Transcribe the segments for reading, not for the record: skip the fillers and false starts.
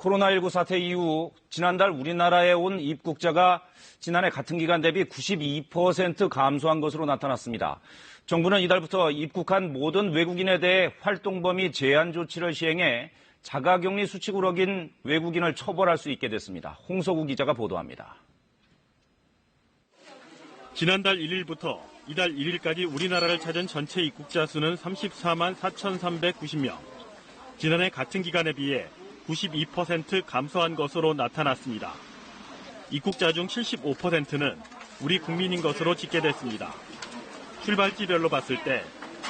코로나19 사태 이후 지난달 우리나라에 온 입국자가 지난해 같은 기간 대비 92% 감소한 것으로 나타났습니다. 정부는 이달부터 입국한 모든 외국인에 대해 활동범위 제한 조치를 시행해 자가격리 수칙을 어긴 외국인을 처벌할 수 있게 됐습니다. 홍석우 기자가 보도합니다. 지난달 1일부터 이달 1일까지 우리나라를 찾은 전체 입국자 수는 34만 4,390명. 지난해 같은 기간에 비해 92% 감소한 것으로 나타났습니다. 입국자 중 75%는 우리 국민인 것으로 집계됐습니다. 출발지별로 봤을 때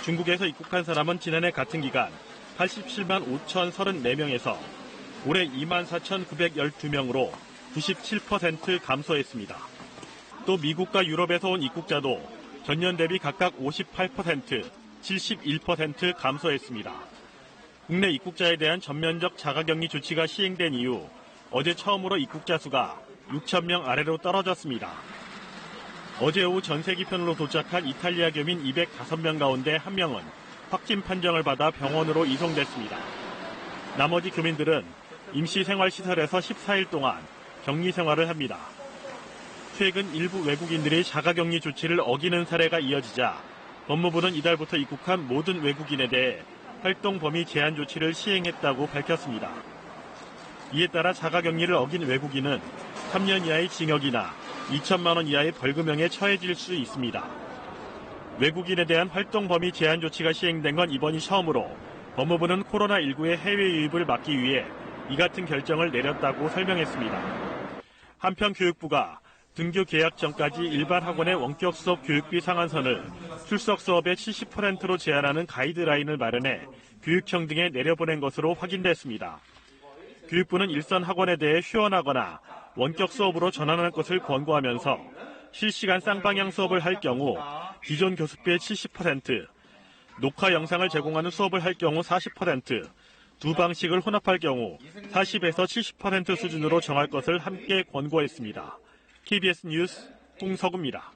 중국에서 입국한 사람은 지난해 같은 기간 87만 5,034명에서 올해 2만 4,912명으로 97% 감소했습니다. 또 미국과 유럽에서 온 입국자도 전년 대비 각각 58%, 71% 감소했습니다. 국내 입국자에 대한 전면적 자가격리 조치가 시행된 이후 어제 처음으로 입국자 수가 6,000명 아래로 떨어졌습니다. 어제 오후 전세기편으로 도착한 이탈리아 교민 205명 가운데 1명은 확진 판정을 받아 병원으로 이송됐습니다. 나머지 교민들은 임시생활시설에서 14일 동안 격리 생활을 합니다. 최근 일부 외국인들이 자가격리 조치를 어기는 사례가 이어지자 법무부는 이달부터 입국한 모든 외국인에 대해 활동 범위 제한 조치를 시행했다고 밝혔습니다. 이에 따라 자가격리를 어긴 외국인은 3년 이하의 징역이나 2천만 원 이하의 벌금형에 처해질 수 있습니다. 외국인에 대한 활동 범위 제한 조치가 시행된 건 이번이 처음으로 법무부는 코로나19의 해외 유입을 막기 위해 이 같은 결정을 내렸다고 설명했습니다. 한편 교육부가 등교 개학 전까지 일반 학원의 원격 수업 교육비 상한선을 출석 수업의 70%로 제한하는 가이드라인을 마련해 교육청 등에 내려보낸 것으로 확인됐습니다. 교육부는 일선 학원에 대해 휴원하거나 원격 수업으로 전환할 것을 권고하면서 실시간 쌍방향 수업을 할 경우 기존 교습비의 70%, 녹화 영상을 제공하는 수업을 할 경우 40%, 두 방식을 혼합할 경우 40에서 70% 수준으로 정할 것을 함께 권고했습니다. KBS 뉴스 홍석우입니다.